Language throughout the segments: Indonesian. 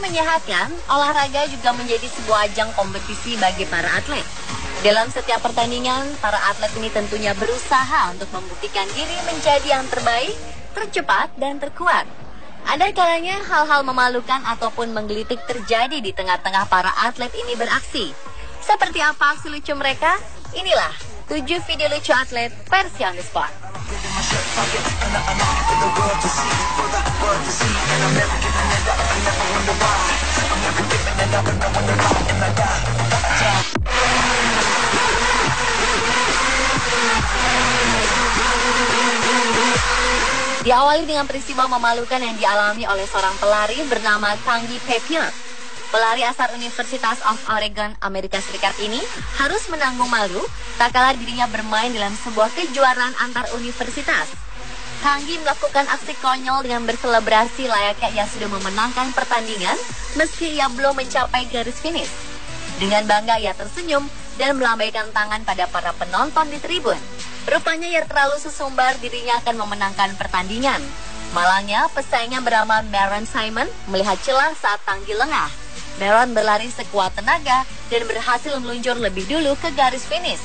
menyehatkan, olahraga juga menjadi sebuah ajang kompetisi bagi para atlet. Dalam setiap pertandingan, para atlet ini tentunya berusaha untuk membuktikan diri menjadi yang terbaik, tercepat, dan terkuat. Ada kalanya hal-hal memalukan ataupun menggelitik terjadi di tengah-tengah para atlet ini beraksi. Seperti apa aksi lucu mereka? Inilah 7 video lucu atlet versi On The Spot. Diawali dengan peristiwa memalukan yang dialami oleh seorang pelari bernama Kanggi Pepin. Pelari asal Universitas of Oregon, Amerika Serikat ini harus menanggung malu tak kala dirinya bermain dalam sebuah kejuaraan antar universitas. Kanggi melakukan aksi konyol dengan berselebrasi layaknya ia sudah memenangkan pertandingan meski ia belum mencapai garis finish. Dengan bangga ia tersenyum dan melambaikan tangan pada para penonton di tribun. Rupanya ia terlalu sesumbar dirinya akan memenangkan pertandingan. Malangnya, pesaingnya bernama Maron Simon melihat celah saat Kanggi lengah. Maron berlari sekuat tenaga dan berhasil meluncur lebih dulu ke garis finish.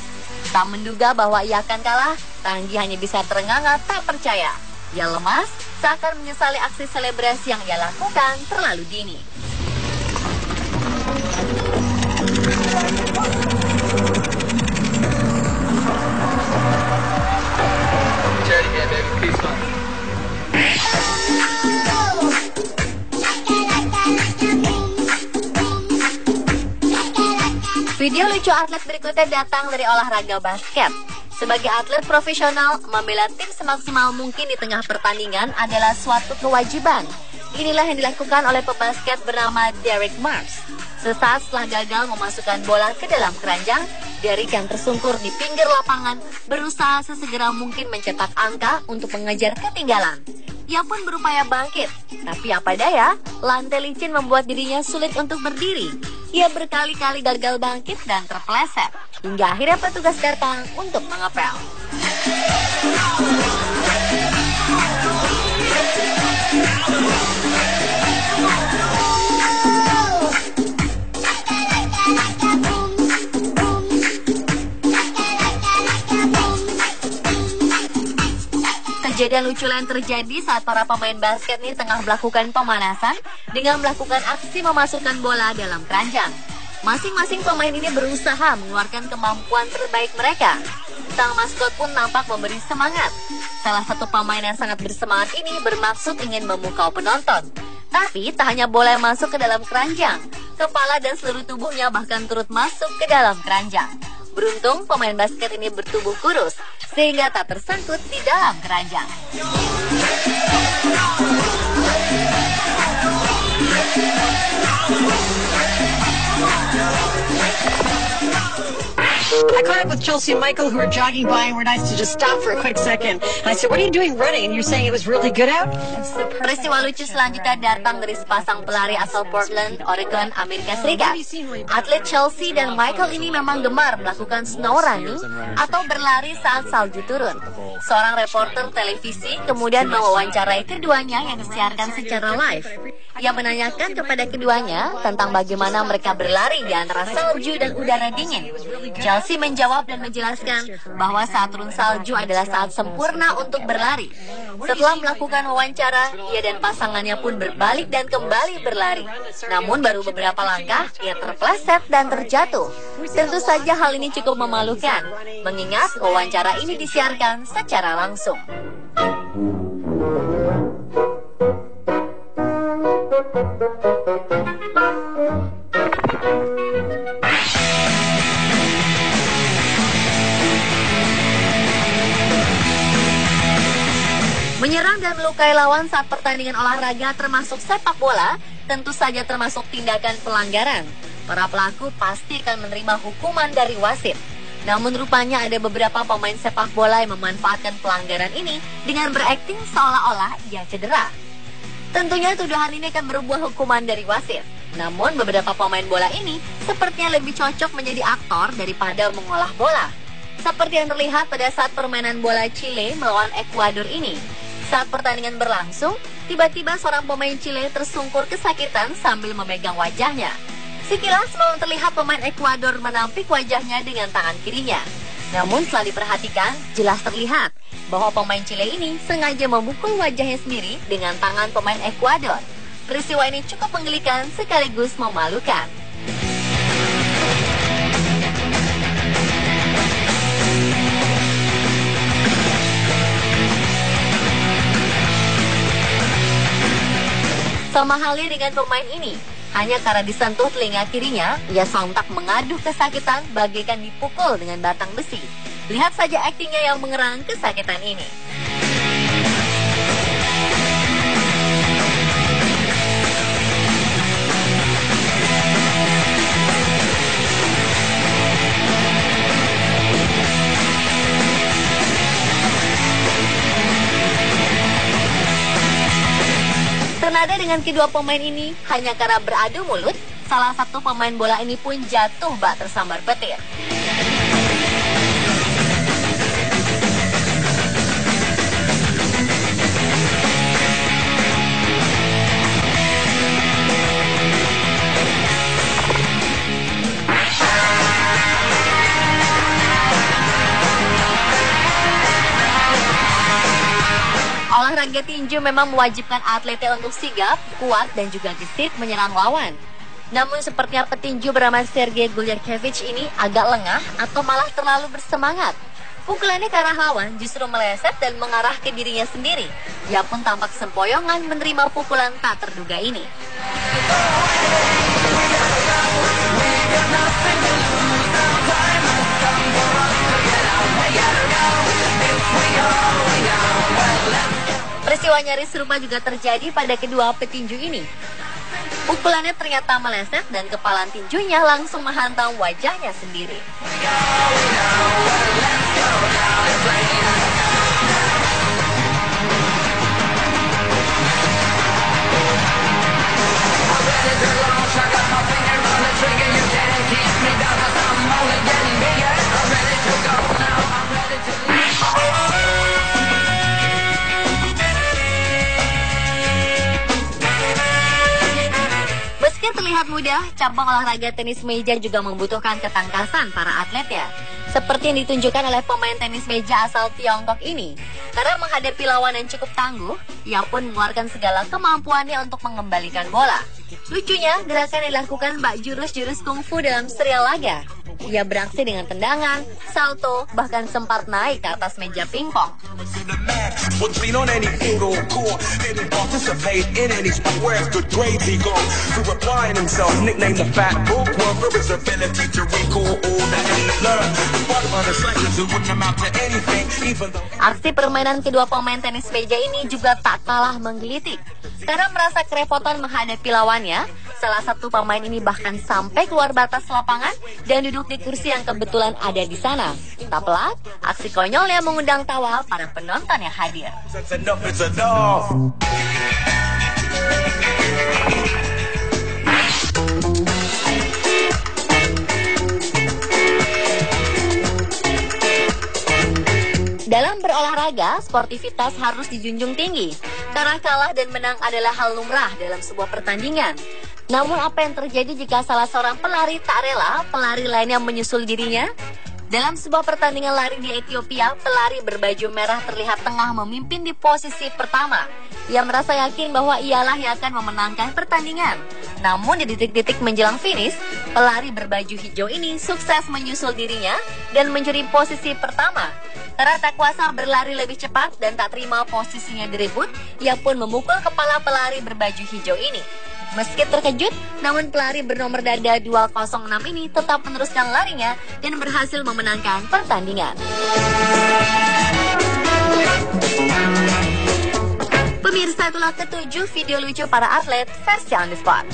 Tak menduga bahwa ia akan kalah, Kanggi hanya bisa terengah-engah tak percaya. Ia lemas, seakan menyesali aksi selebrasi yang ia lakukan terlalu dini. Video lucu atlet berikutnya datang dari olahraga basket. Sebagai atlet profesional, membela tim semaksimal mungkin di tengah pertandingan adalah suatu kewajiban. Inilah yang dilakukan oleh pebasket bernama Derek Marks. Sesaat setelah gagal memasukkan bola ke dalam keranjang, Derek yang tersungkur di pinggir lapangan berusaha sesegera mungkin mencetak angka untuk mengejar ketinggalan. Ia pun berupaya bangkit, tapi apa daya, lantai licin membuat dirinya sulit untuk berdiri. Ia berkali-kali gagal bangkit dan terpeleset, hingga akhirnya petugas datang untuk mengepel. Kejadian lucu lain terjadi saat para pemain basket ini tengah melakukan pemanasan dengan melakukan aksi memasukkan bola dalam keranjang. Masing-masing pemain ini berusaha mengeluarkan kemampuan terbaik mereka. Sang maskot pun nampak memberi semangat. Salah satu pemain yang sangat bersemangat ini bermaksud ingin memukau penonton. Tapi tak hanya bola yang masuk ke dalam keranjang, kepala dan seluruh tubuhnya bahkan turut masuk ke dalam keranjang. Beruntung pemain basket ini bertubuh kurus sehingga tak tersangkut di dalam keranjang. I caught up with Chelsea and Michael who were jogging by and were nice to just stop for a quick second. And I said, what are you doing running? And you're saying it was really good out? Peristiwa lucu selanjutnya datang dari sepasang pelari asal Portland, Oregon, Amerika Serikat. Atlet Chelsea dan Michael ini memang gemar melakukan snow running atau berlari saat salju turun. Seorang reporter televisi kemudian mewawancarai keduanya yang disiarkan secara live. Ia menanyakan kepada keduanya tentang bagaimana mereka berlari di antara salju dan udara dingin. Chelsea menjawab dan menjelaskan bahwa saat turun salju adalah saat sempurna untuk berlari. Setelah melakukan wawancara, ia dan pasangannya pun berbalik dan kembali berlari. Namun baru beberapa langkah, ia terpleset dan terjatuh. Tentu saja hal ini cukup memalukan, mengingat wawancara ini disiarkan secara langsung. Menyerang dan melukai lawan saat pertandingan olahraga termasuk sepak bola tentu saja termasuk tindakan pelanggaran. Para pelaku pasti akan menerima hukuman dari wasit. Namun rupanya ada beberapa pemain sepak bola yang memanfaatkan pelanggaran ini dengan berakting seolah-olah ia cedera. Tentunya tuduhan ini akan berbuah hukuman dari wasit. Namun beberapa pemain bola ini sepertinya lebih cocok menjadi aktor daripada mengolah bola. Seperti yang terlihat pada saat permainan bola Chile melawan Ekuador ini. Saat pertandingan berlangsung, tiba-tiba seorang pemain Chile tersungkur kesakitan sambil memegang wajahnya. Sekilas memang terlihat pemain Ekuador menampik wajahnya dengan tangan kirinya. Namun setelah diperhatikan, jelas terlihat bahwa pemain Chile ini sengaja memukul wajahnya sendiri dengan tangan pemain Ekuador. Peristiwa ini cukup menggelikan sekaligus memalukan. Sama halnya dengan pemain ini, hanya karena disentuh telinga kirinya, ia sontak mengaduh kesakitan bagaikan dipukul dengan batang besi. Lihat saja aktingnya yang mengerang kesakitan ini. Senada dengan kedua pemain ini, hanya karena beradu mulut, salah satu pemain bola ini pun jatuh bak tersambar petir. Olahraga tinju memang mewajibkan atletnya untuk sigap, kuat, dan juga gesit menyerang lawan. Namun sepertinya petinju bernama Sergei Gulyarkevich ini agak lengah atau malah terlalu bersemangat. Pukulannya ke arah lawan justru meleset dan mengarah ke dirinya sendiri. Ia pun tampak sempoyongan menerima pukulan tak terduga ini. Peristiwa nyaris serupa juga terjadi pada kedua petinju ini. Pukulannya ternyata meleset dan kepala tinjunya langsung menghantam wajahnya sendiri. Terlihat mudah, cabang olahraga tenis meja juga membutuhkan ketangkasan para atletnya. Seperti yang ditunjukkan oleh pemain tenis meja asal Tiongkok ini. Karena menghadapi lawan yang cukup tangguh, ia pun mengeluarkan segala kemampuannya untuk mengembalikan bola. Lucunya, gerakan yang dilakukan bak jurus-jurus kungfu dalam serial laga. Ia beraksi dengan tendangan, salto, bahkan sempat naik ke atas meja pingpong. Aksi permainan kedua pemain tenis meja ini juga tak kalah menggelitik. Karena merasa kerepotan menghadapi lawannya, salah satu pemain ini bahkan sampai keluar batas lapangan dan duduk di kursi yang kebetulan ada di sana. Tak pelak, aksi konyol yang mengundang tawa para penonton yang hadir. Dalam berolahraga, sportivitas harus dijunjung tinggi. Karena kalah dan menang adalah hal lumrah dalam sebuah pertandingan. Namun apa yang terjadi jika salah seorang pelari tak rela pelari lainnya menyusul dirinya? Dalam sebuah pertandingan lari di Ethiopia, pelari berbaju merah terlihat tengah memimpin di posisi pertama. Ia merasa yakin bahwa ialah yang akan memenangkan pertandingan. Namun di detik-detik menjelang finish, pelari berbaju hijau ini sukses menyusul dirinya dan mencuri posisi pertama. Karena tak kuasa berlari lebih cepat dan tak terima posisinya direbut, ia pun memukul kepala pelari berbaju hijau ini. Meski terkejut, namun pelari bernomor dada 206 ini tetap meneruskan larinya dan berhasil memenangkan pertandingan. Pemirsa, itulah ketujuh video lucu para atlet versi On The Spot.